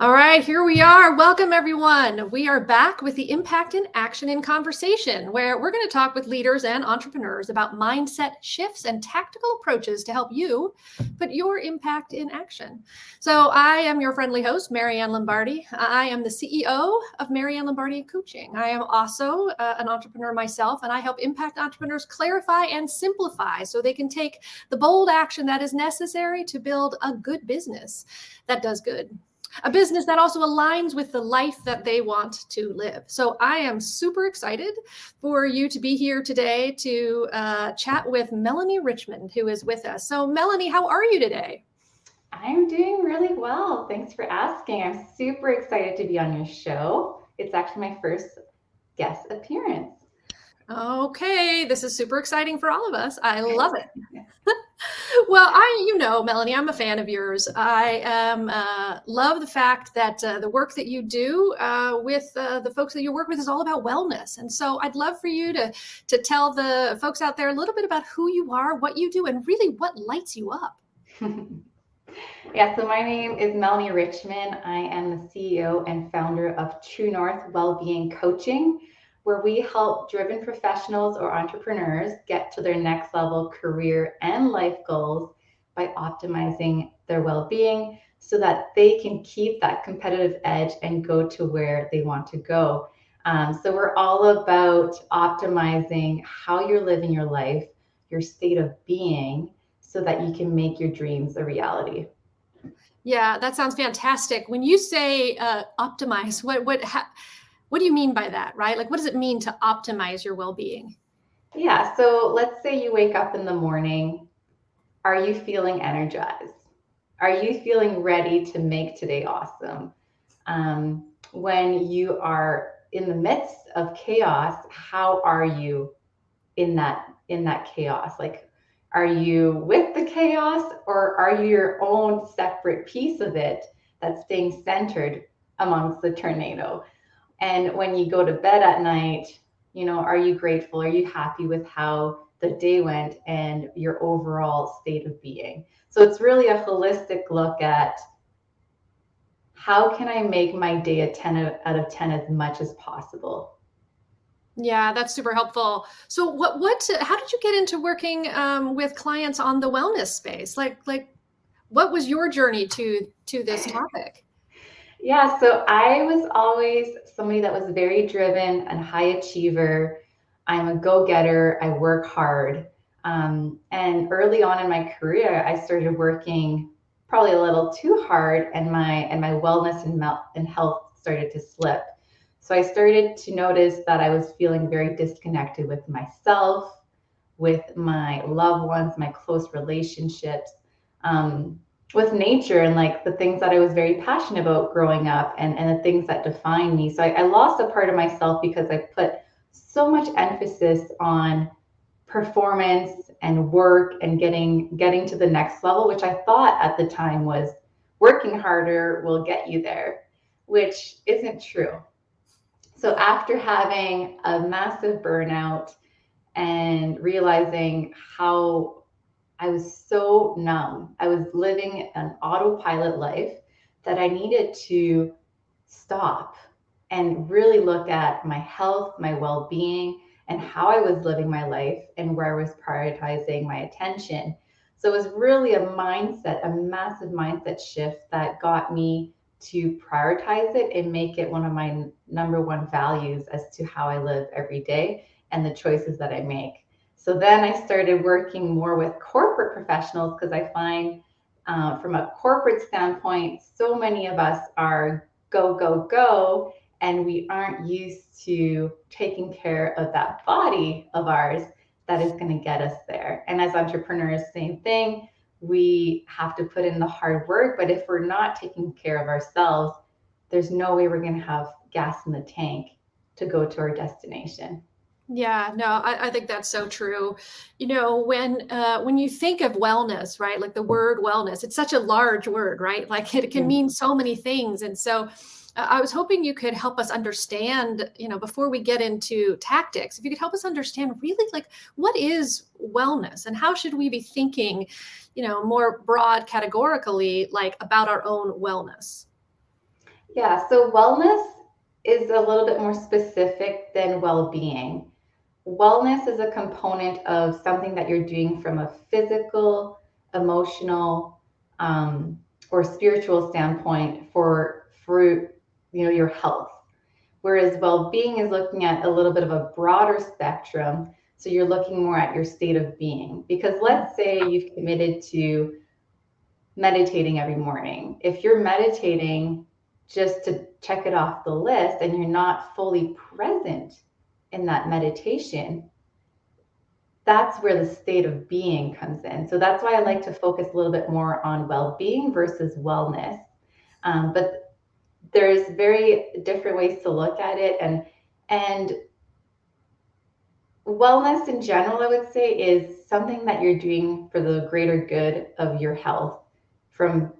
All right, here we are. Welcome, everyone. We are back with the Impact in Action in Conversation, where we're going to talk with leaders and entrepreneurs about mindset shifts and tactical approaches to help you put your impact in action. So, I am your friendly host, Maryann Lombardi. I am the CEO of Maryann Lombardi Coaching. I am also an entrepreneur myself, and I help impact entrepreneurs clarify and simplify so they can take the bold action that is necessary to build a good business that does good. A business that also aligns with the life that they want to live. So I am super excited for you to be here today to chat with Melanie Richmond, who is with us. So Melanie, how are you today? I'm doing really well. Thanks for asking. I'm super excited to be on your show. It's actually my first guest appearance. Okay, this is super exciting for all of us. I love it. Well, Melanie, I'm a fan of yours. I love the fact that the work that you do with the folks that you work with is all about wellness. And so I'd love for you to tell the folks out there a little bit about who you are, what you do, and really what lights you up. Yeah, so my name is Melanie Richmond. I am the CEO and founder of True North Wellbeing Coaching, where we help driven professionals or entrepreneurs get to their next level career and life goals by optimizing their well-being so that they can keep that competitive edge and go to where they want to go. So we're all about optimizing how you're living your life, your state of being, so that you can make your dreams a reality. Yeah, that sounds fantastic. When you say optimize, what do you mean by that, right? Like, what does it mean to optimize your well-being? Yeah, so let's say you wake up in the morning. Are you feeling energized? Are you feeling ready to make today awesome? When you are in the midst of chaos, how are you in that chaos? Like, are you with the chaos, or are you your own separate piece of it that's staying centered amongst the tornado? And when you go to bed at night, are you grateful? Are you happy with how the day went and your overall state of being? So it's really a holistic look at how can I make my day a 10 out of 10 as much as possible. Yeah, that's super helpful. So how did you get into working with clients on the wellness space? Like, what was your journey to this topic? Yeah, so I was always somebody that was very driven and high achiever. I'm a go-getter. I work hard. And early on in my career, I started working probably a little too hard, and my wellness and health started to slip. So I started to notice that I was feeling very disconnected with myself, with my loved ones, my close relationships. With nature and like the things that I was very passionate about growing up, and the things that define me. So I lost a part of myself because I put so much emphasis on performance and work and getting to the next level, which I thought at the time was working harder will get you there, which isn't true. So after having a massive burnout and realizing how I was so numb. I was living an autopilot life that I needed to stop and really look at my health, my well being, and how I was living my life and where I was prioritizing my attention. So it was really a massive mindset shift that got me to prioritize it and make it one of my number one values as to how I live every day and the choices that I make. So then I started working more with corporate professionals because I find from a corporate standpoint, so many of us are go, go, go, and we aren't used to taking care of that body of ours that is going to get us there. And as entrepreneurs, same thing. We have to put in the hard work, but if we're not taking care of ourselves, there's no way we're going to have gas in the tank to go to our destination. Yeah, no, I think that's so true. When you think of wellness, right? Like the word wellness, it's such a large word, right? Like it can Mm. mean so many things. And so I was hoping you could help us understand, before we get into tactics, if you could help us understand really like what is wellness and how should we be thinking, more broad categorically, like about our own wellness. Yeah, so wellness is a little bit more specific than well-being. Wellness is a component of something that you're doing from a physical, emotional, or spiritual standpoint for your health. Whereas well-being is looking at a little bit of a broader spectrum. So you're looking more at your state of being. Because let's say you've committed to meditating every morning. If you're meditating just to check it off the list and you're not fully present in that meditation, that's where the state of being comes in. So that's why I like to focus a little bit more on well-being versus wellness. But there's very different ways to look at it, and wellness in general, I would say, is something that you're doing for the greater good of your health, from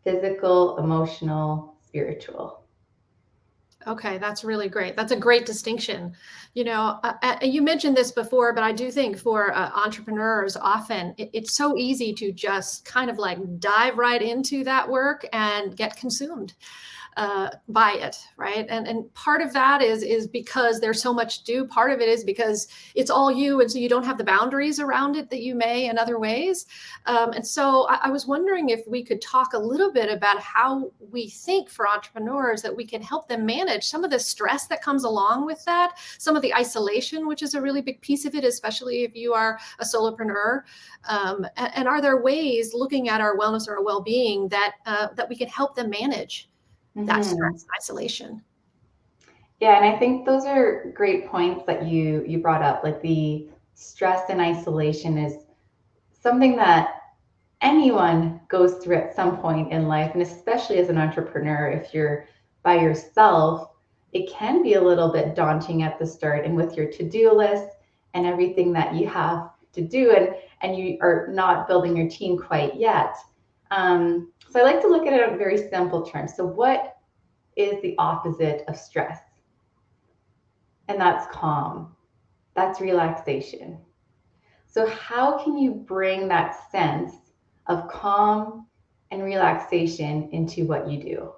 physical, emotional, spiritual. Okay, that's really great. That's a great distinction. You mentioned this before, but I do think for entrepreneurs, often it's so easy to just kind of like dive right into that work and get consumed by it, right? And part of that is because there's so much to do. Part of it is because it's all you, and so you don't have the boundaries around it that you may in other ways. And so I was wondering if we could talk a little bit about how we think for entrepreneurs that we can help them manage some of the stress that comes along with that, some of the isolation, which is a really big piece of it, especially if you are a solopreneur. And are there ways, looking at our wellness or our well-being, that we can help them manage that Mm-hmm. stress and isolation? Yeah, and I think those are great points that you brought up. Like the stress and isolation is something that anyone goes through at some point in life, and especially as an entrepreneur, if you're by yourself, it can be a little bit daunting at the start, and with your to-do list and everything that you have to do, and you are not building your team quite yet. So I like to look at it in very simple terms. So what is the opposite of stress? And that's calm. That's relaxation. So, how can you bring that sense of calm and relaxation into what you do?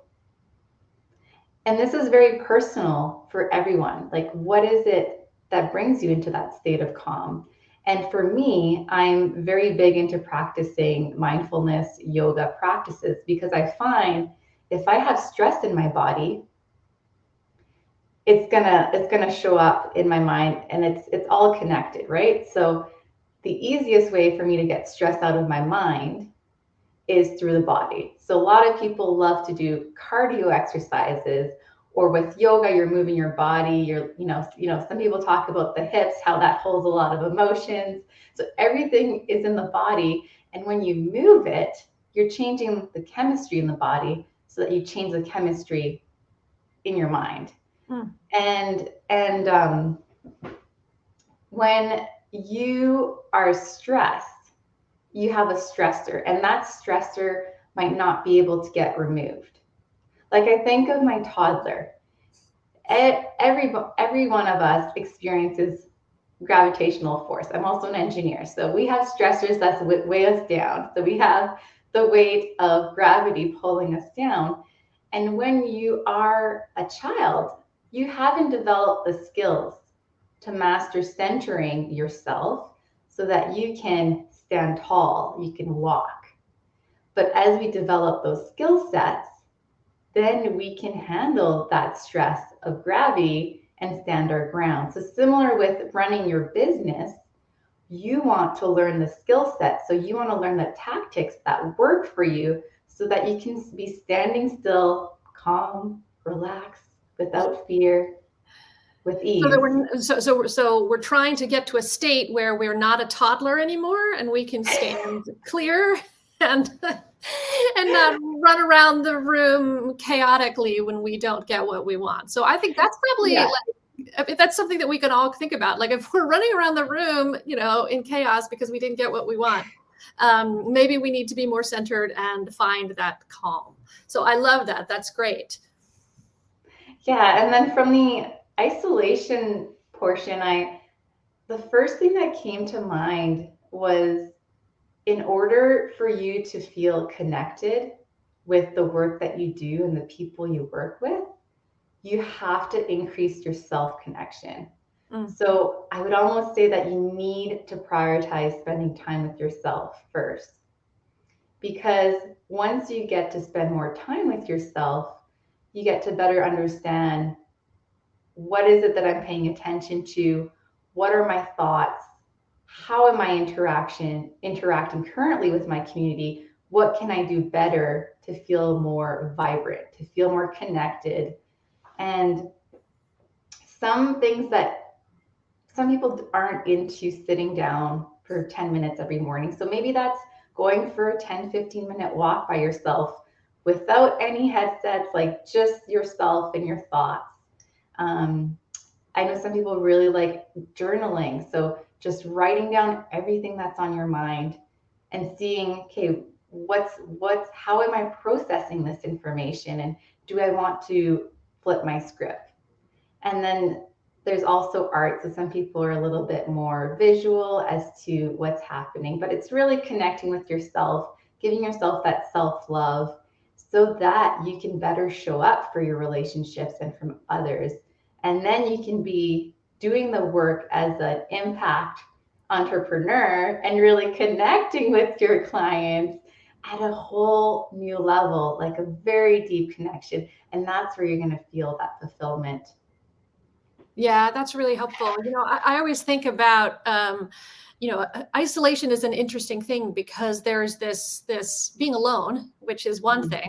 And this is very personal for everyone. Like, what is it that brings you into that state of calm? And for me, I'm very big into practicing mindfulness yoga practices because I find if I have stress in my body, it's gonna show up in my mind, and it's all connected, right? So the easiest way for me to get stress out of my mind is through the body. So a lot of people love to do cardio exercises, or with yoga, you're moving your body. Some people talk about the hips, how that holds a lot of emotions. So everything is in the body. And when you move it, you're changing the chemistry in the body so that you change the chemistry in your mind. Mm. And when you are stressed, you have a stressor, and that stressor might not be able to get removed. Like I think of my toddler. Every one of us experiences gravitational force. I'm also an engineer, so we have stressors that weigh us down. So we have the weight of gravity pulling us down. And when you are a child, you haven't developed the skills to master centering yourself so that you can stand tall, you can walk. But as we develop those skill sets, then we can handle that stress of gravity and stand our ground. So, similar with running your business, you want to learn the skill set. So, you want to learn the tactics that work for you so that you can be standing still, calm, relaxed, without fear, with So that ease. we're trying to get to a state where we're not a toddler anymore, and we can stand clear and and not run around the room chaotically when we don't get what we want. So I think that's probably Yeah. like, that's something that we can all think about. Like if we're running around the room, in chaos because we didn't get what we want, maybe we need to be more centered and find that calm. So I love that. That's great. Yeah. And then from the isolation portion, the first thing that came to mind was, in order for you to feel connected, with the work that you do and the people you work with, you have to increase your self connection. So I would almost say that you need to prioritize spending time with yourself first. Because once you get to spend more time with yourself, you get to better understand what is it that I'm paying attention to? What are my thoughts? How am I interacting currently with my community? What can I do better to feel more vibrant, to feel more connected? And some things that some people aren't into sitting down for 10 minutes every morning. So maybe that's going for a 10-15 minute walk by yourself without any headsets, like just yourself and your thoughts. Um, I know some people really like journaling. So just writing down everything that's on your mind and seeing, okay, how am I processing this information? And do I want to flip my script? And then there's also art. So some people are a little bit more visual as to what's happening, but it's really connecting with yourself, giving yourself that self-love so that you can better show up for your relationships and from others. And then you can be doing the work as an impact entrepreneur and really connecting with your clients at a whole new level, like a very deep connection. And that's where you're going to feel that fulfillment. Yeah, that's really helpful. I always think about, isolation is an interesting thing because there's this being alone, which is one thing,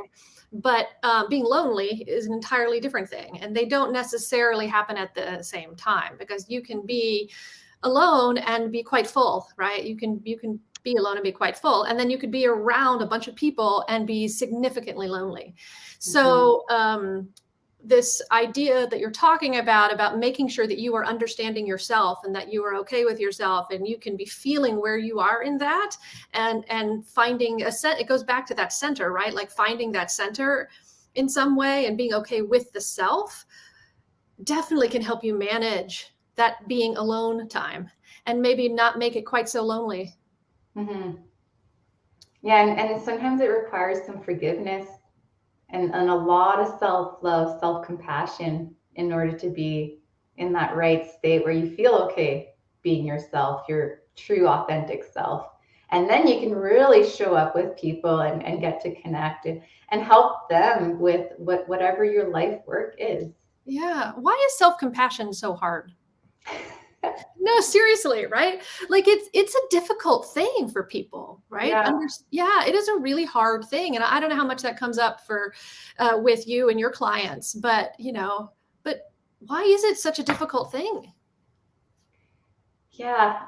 but being lonely is an entirely different thing, and they don't necessarily happen at the same time because you can be alone and be quite full, right? You can be alone and be quite full, and then you could be around a bunch of people and be significantly lonely. So this idea that you're talking about making sure that you are understanding yourself and that you are okay with yourself and you can be feeling where you are in that, and finding it goes back to that center, right? Like finding that center in some way and being okay with the self definitely can help you manage that being alone time and maybe not make it quite so lonely. Yeah, and sometimes it requires some forgiveness and a lot of self-love, self-compassion in order to be in that right state where you feel okay being yourself, your true authentic self. And then you can really show up with people and get to connect and help them with whatever your life work is. Yeah. Why is self-compassion so hard? No, seriously, right? Like it's a difficult thing for people, right? Yeah. Yeah, it is a really hard thing, and I don't know how much that comes up for with you and your clients, but but why is it such a difficult thing? Yeah,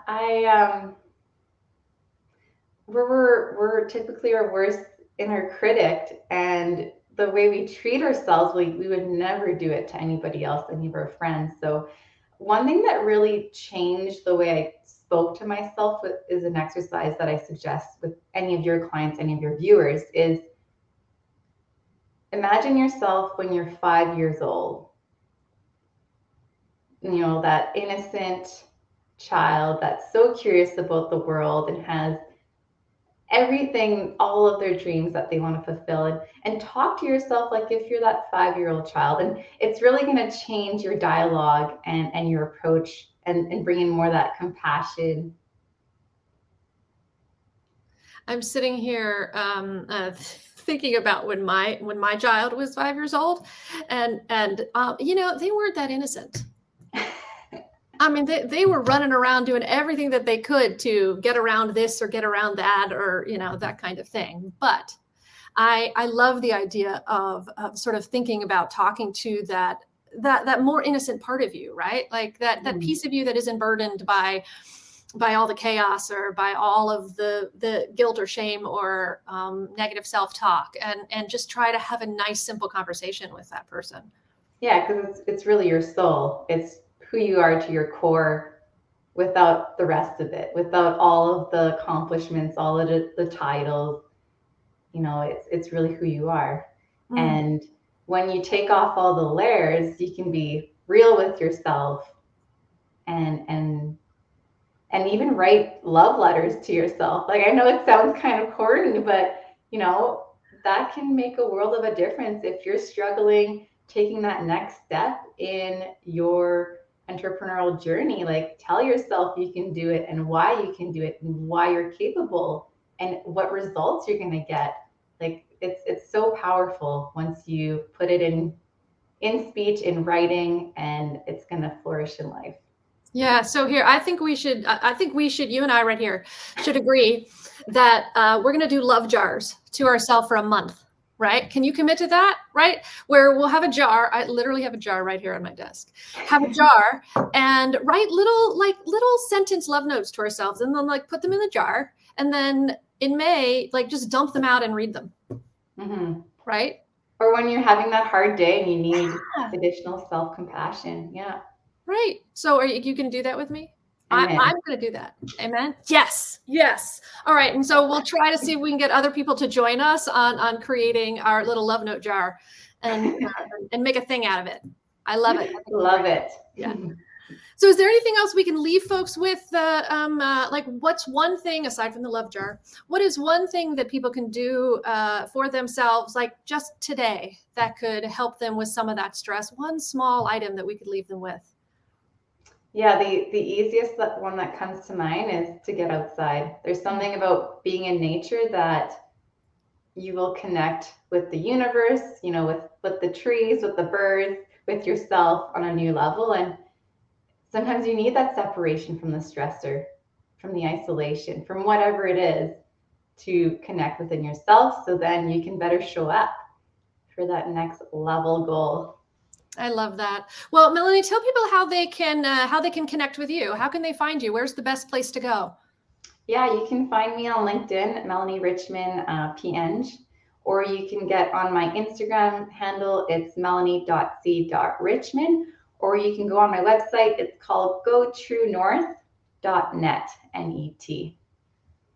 we're typically our worst inner critic, and the way we treat ourselves, we would never do it to anybody else, any of our friends. So one thing that really changed the way I spoke to myself is an exercise that I suggest with any of your clients, any of your viewers, is imagine yourself when you're 5 years old. That innocent child that's so curious about the world and has everything, all of their dreams that they want to fulfill, and talk to yourself like if you're that 5 year old child. And it's really going to change your dialogue and your approach and bring in more of that compassion. I'm sitting here thinking about when my child was 5 years old, and they weren't that innocent. I mean, they were running around doing everything that they could to get around this or get around that, or that kind of thing. But I love the idea of sort of thinking about talking to that more innocent part of you, right? Like that piece of you that isn't burdened by all the chaos or by all of the guilt or shame or negative self-talk, and just try to have a nice, simple conversation with that person. Yeah, because it's really your soul. It's who you are to your core without the rest of it, without all of the accomplishments, all of the titles. It's really who you are. And when you take off all the layers, you can be real with yourself and even write love letters to yourself. Like, I know it sounds kind of corny, but that can make a world of a difference if you're struggling taking that next step in your entrepreneurial journey. Like, tell yourself you can do it and why you can do it and why you're capable and what results you're going to get. Like, it's so powerful once you put it in speech, in writing, and it's going to flourish in life. Yeah. So here, I think we should, you and I right here should agree that we're going to do love jars to ourselves for a month, right? Can you commit to that? Right? Where we'll have a jar. I literally have a jar right here on my desk. Have a jar and write little sentence love notes to ourselves, and then like put them in the jar. And then in May, like just dump them out and read them. Mm-hmm. Right? Or when you're having that hard day and you need additional self-compassion. Yeah. Right. So you can do that with me? Amen. I'm going to do that. Amen. Yes. Yes. All right. And so we'll try to see if we can get other people to join us on creating our little love note jar and make a thing out of it. I love it. Love it. Yeah. So is there anything else we can leave folks with? Like, what's one thing aside from the love jar? What is one thing that people can do for themselves, like just today, that could help them with some of that stress? One small item that we could leave them with. Yeah, the easiest one that comes to mind is to get outside. There's something about being in nature that you will connect with the universe, you know, with the trees, with the birds, with yourself on a new level. And sometimes you need that separation from the stressor, from the isolation, from whatever it is, to connect within yourself, so then you can better show up for that next level goal. I love that. Well, Melanie, tell people how they can connect with you. How can they find you? Where's the best place to go? Yeah, you can find me on LinkedIn, Melanie Richmond, PNG, or you can get on my Instagram handle. It's melanie.c.richmond, or you can go on my website. It's called gotruenorth.net, N-E-T.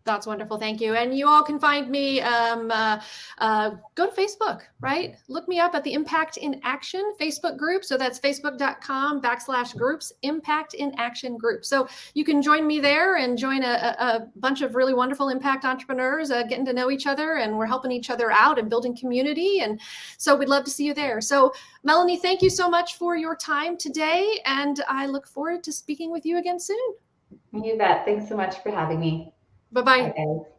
That's wonderful. Thank you. And you all can find me, go to Facebook, right? Look me up at the Impact in Action Facebook group. So that's facebook.com/groups, Impact in Action group. So you can join me there and join a bunch of really wonderful impact entrepreneurs, getting to know each other, and we're helping each other out and building community. And so we'd love to see you there. So Melanie, thank you so much for your time today. And I look forward to speaking with you again soon. You bet. Thanks so much for having me. Bye-bye. Bye, guys.